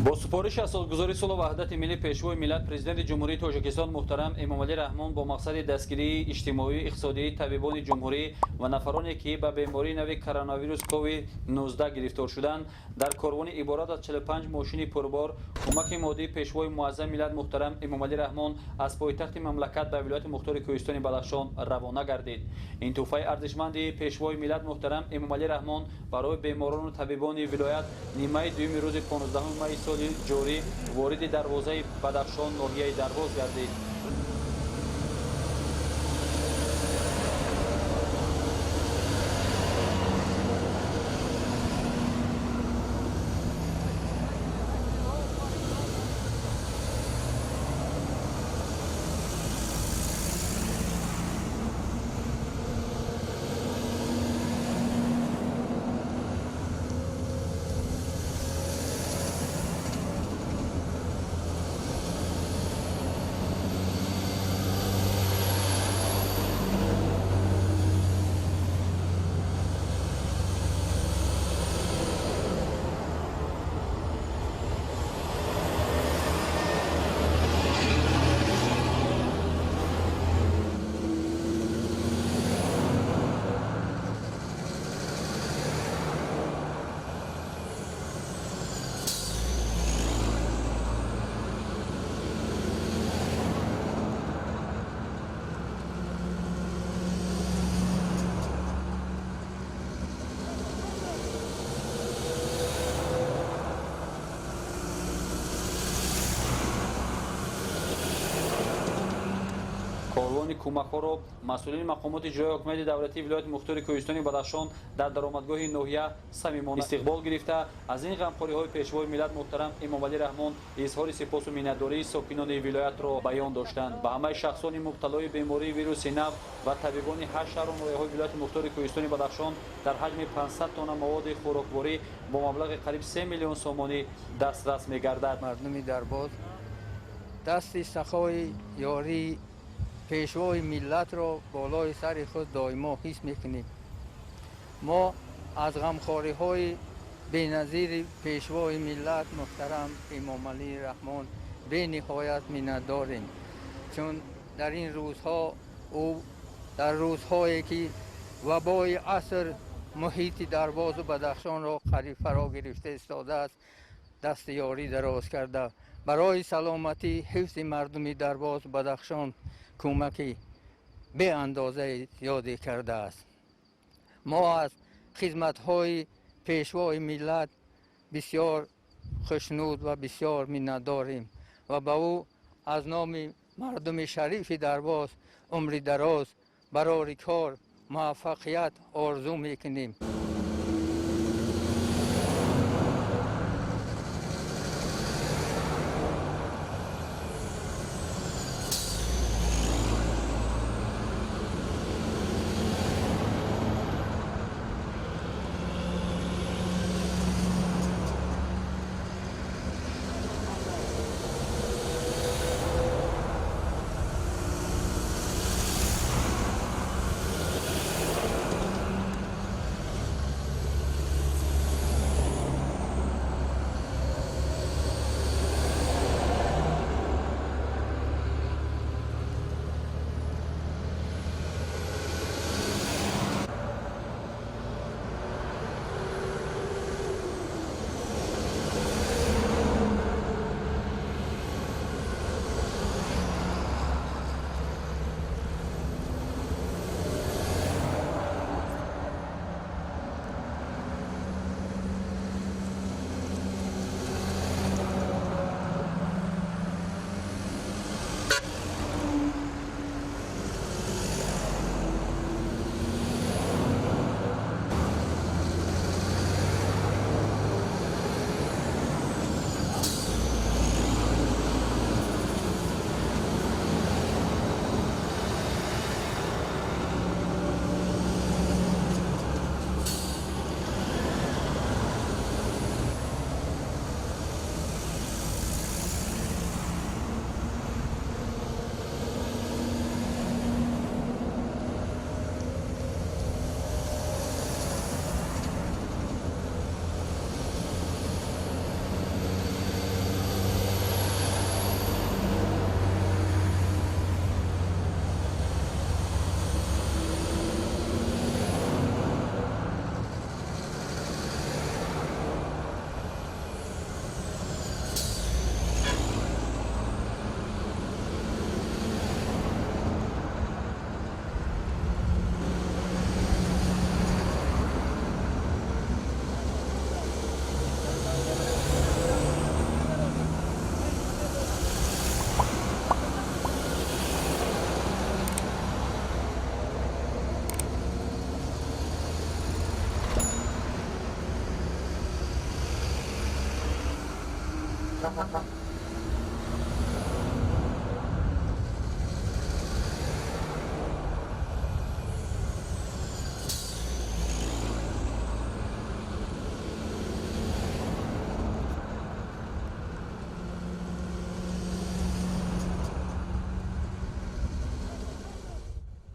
با سپارش از سالگزاری صلح و وحدت ملی پیشوای ملت پرزیدنت جمهوری تاجیکستان محترم امامعلی رحمان با مقصد دستگیری اجتماعی اقتصادی طبیبان جمهوری و نفرانی که به بیماری نوی کرونا ویروس کووید 19 گرفتار شدند در کاروان عبارت از 45 ماشین پربار کمک مادی پیشوای معظم ملت محترم امامعلی رحمان از پایتخت مملکت به ولایت مختار کوهستان بدخشان روانه گردید. این تحفه ارزشمند پیشوای ملت محترم امامعلی رحمان برای بیماران و طبیبان ولایت نیمه دوم روز 15 می سال جاری وارد دروازه بدخشان ناحیه درواز گردید. کاروان کمک‌ها را مسئولین مقامات اجرایی حکومت دولتی ولایت مختار کوهستان بدخشان در درآمدگاه ناحیه صمیمانه استقبال گرفته از این غمخوری‌های پیشوای ملت محترم امامعلی رحمان اظهار سپاس و منتداری ساکنان ولایت را بیان داشتند. به همه شخصان مبتلای بیماری ویروس نو و طبیبان 8 شهر و ناحیه‌های ولایت مختار کوهستان بدخشان در حجم 500 تن مواد خوراکواری با مبلغ قریب 3 میلیون سومانی دسترس می‌گردد. مردم درباز دستی سخای یاری پیشوای ملت را بالای سر خود دائما حس میکنیم. ما از غمخواری های بی‌نظیر پیشوای ملت محترم امامعلی رحمان به نهایت منت داریم، چون در این روزها او در روزهایی که وبای عصر محیط درباز و بدخشان را قریب فرا گرفته استاده است دست یاری دراز کرده برای سلامتی حفظ مردم درباز بدخشان کمکی به اندازه زیادی کرده است. ما از خدمت‌های پیشوای ملت بسیار خوشنود و بسیار منتداریم و به او از نام مردم شریف درباز عمر دراز برای کار موفقیت آرزو میکنیم.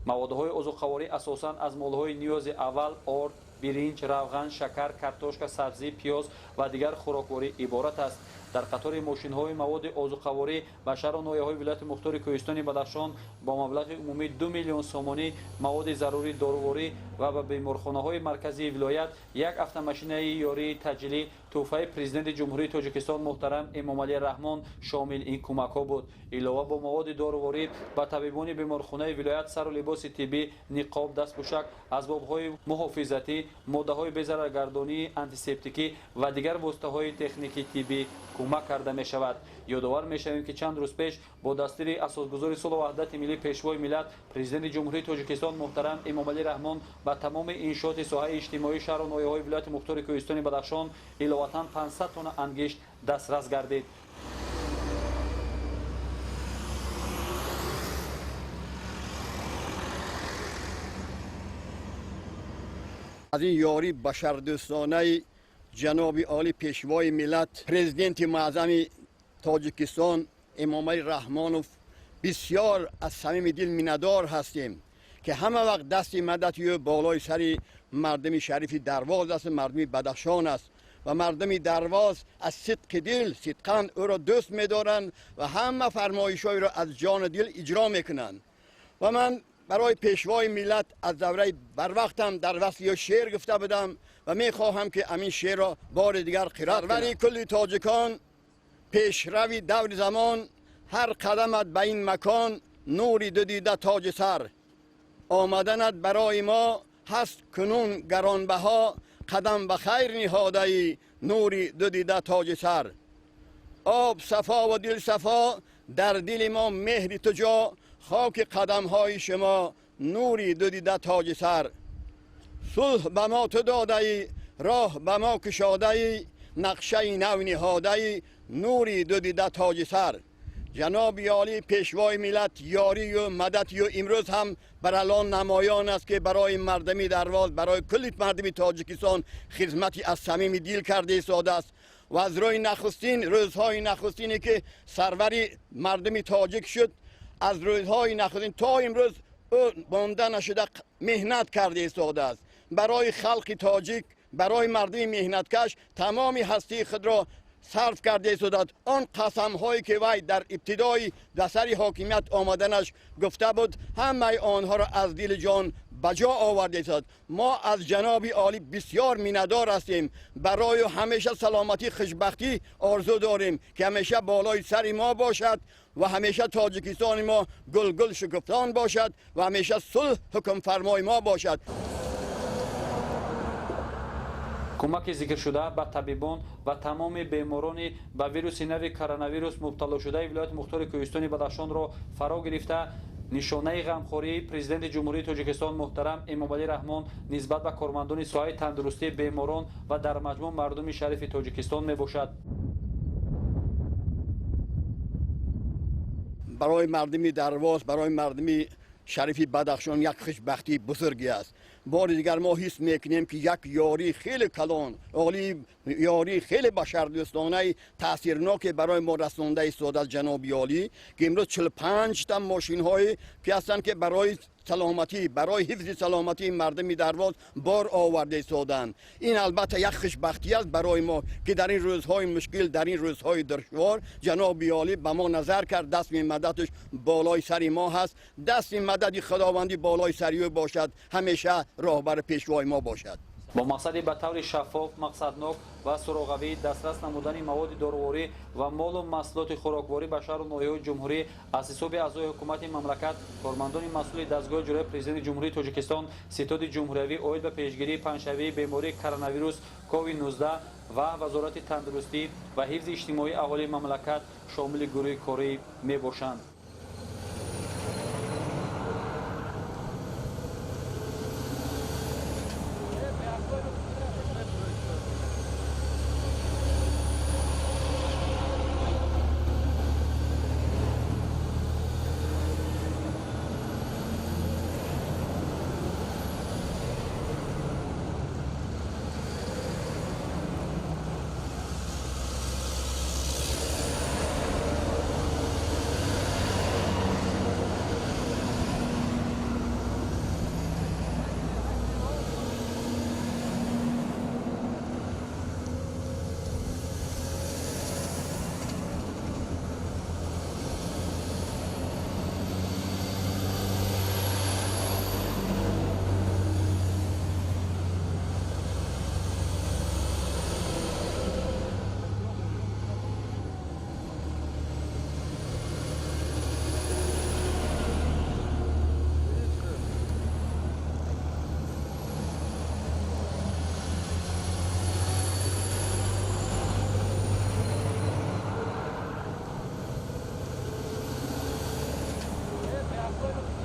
маводҳои озуқаворӣ асосан аз молҳои ниёзи аввал орд, биринҷ, равған, шакар, картошка, сабзӣ, пиёз ва дигар хӯрокворӣ иборат аст. дар қатори мошинҳои маводи озуқаворӣ ба шаҳру ноҳияҳои вилояти мухтори кӯҳистони Бадахшон бо маблағи умумӣ 2 миллион сомонӣ маводи зарурӣ доруворӣ ва ба беморхонаҳои марказии вилоят як автомашинаи ёрии таъҷилӣ тӯҳфаи президенти ҷумҳурии Тоҷикистон муҳтарам Эмомалӣ Раҳмон шомил ин кӯмакҳо буд. Илова бо маводи доруворӣ ба табибони беморхонаи вилоят сару либоси тиббӣ, ниқоб, дастпӯшак, асбобҳои муҳофизатӣ, моддаҳои безараргардонӣ, антисептикӣ ва дигар воситаҳои техникии тиббӣ кӯмак карда мешавад. ёдовар мешавем ки чанд рӯз пеш бо дастури асосгузори сулҳу ваҳдати миллӣ пешвои миллат президенти ҷумҳурии Тоҷикистон муҳтарам Эмомалӣ Раҳмон ба тамоми иншооти соҳаи иҷтимоӣ шаҳру ноҳияҳои вилояти мухтори кӯҳистони Бадахшон иловатан 500 тонна ангишт дастрас гардид. از این یاری بشردوستانه جناب عالی پیشوای ملت پرزیدنت معظم تاجیکستان امامعلی رحمانوف بسیار از صمیم دل میندار هستیم که همه وقت دست مدد و بالای سر مردم شریف درواز است، مردم بدخشان است و مردم درواز از صدق دل صدقاً او را دوست می‌دارند و همه فرمایش‌های را از جان دل اجرا میکنند. و من برای پیشوای ملت از دوره بر وقتم در وصل شعر گفته بودم و میخواهم که امین شعر را بار دیگر قرائت کنم. کل تاجکان پیشروی دور زمان، هر قدمت به این مکان نوری دو دیده تاج سر. آمدنت برای ما هست کنون گرانبها، قدم به خیر نهاده ای نوری دو دیده تاج سر. آب صفا و دل صفا در دل ما مهر تو جا، خاک قدم های شما نوری دو دیده تاج سر. صلح به ما تو داده ای، راه به ما کشاده ای، نقشه نو نهاده ای نوری دو دیده تاج سر. جناب عالی پیشوای ملت یاری و مدد و امروز هم بر الان نمایان است که برای مردمی درواز، برای کل مردمی تاجیکستان خدمتی از صمیم دل کرده ایستاده است و از روی نخستین روزهای نخستینی که سروری مردمی تاجیک شد، از روزهای نخستین تا امروز او مانده نشده مهنت کرده ایستاده است. برای خلق تاجیک، برای مردم مهنتکش تمام هستی خود را صرف کرده ایستاد. آن قسم هایی که وی در ابتدای دسر حاکمیت آمدنش گفته بود، همه آنها را از دل جان بجا آورده ایستاد. ما از جناب عالی بسیار میندار هستیم، برای همیشه سلامتی خوشبختی آرزو داریم که همیشه بالای سر ما باشد و همیشه تاجیکستان ما گل گل شکفتان باشد و همیشه صلح حکم فرمای ما باشد. کمک ذکر شده به طبیبان و تمام بیمارانی به ویروس نو کرونا مبتلا شده ولایت مختار کوهستان بدخشان را فرا گرفته نشانه غمخوری پرزیدنت جمهوری تاجیکستان محترم امامعلی رحمان نسبت به کارمندان ساحه تندرستی بیماران و در مجموع مردم شریف تاجیکستان می باشد. برای مردمی درواز، برای مردمی شریف بدخشان یک خوشبختی بزرگی است. بار دیگر ما حس میکنیم که یک یاری خیلی کلان، عالی یاری خیلی بشردوستانه تاثیرناک برای ما رسانده ایستاده از جناب عالی که امروز 45 تا ماشین های که هستند که برای سلامتی، برای حفظ سلامتی مردم درواز بار آورده ایستادند. این البته یک خوشبختی است برای ما که در این روزهای مشکل، در این روزهای دشوار جناب عالی به ما نظر کرد، دست مددش بالای سر ما هست، دست مدد خداوندی بالای سر او باشد، همیشه راهبر پیشوای ما باشد. با مقصد به طور شفاف، مقصدناک و سراغوی دسترس نمودن مواد دارویی و مال و محصولات خوراکواری به شهر و ناحیه‌های جمهوری از حساب اعضای حکومت مملکت، کارمندان مسئول دستگاه اجرایی پرزیدنت جمهوری تاجیکستان ستاد جمهوری اوید به پیشگیری پنجشنبه بیماری کرونا ویروس کووید 19 و وزارت تندرستی و حفظ اجتماعی اهالی مملکت شامل گروه کاری میباشند. Thank you.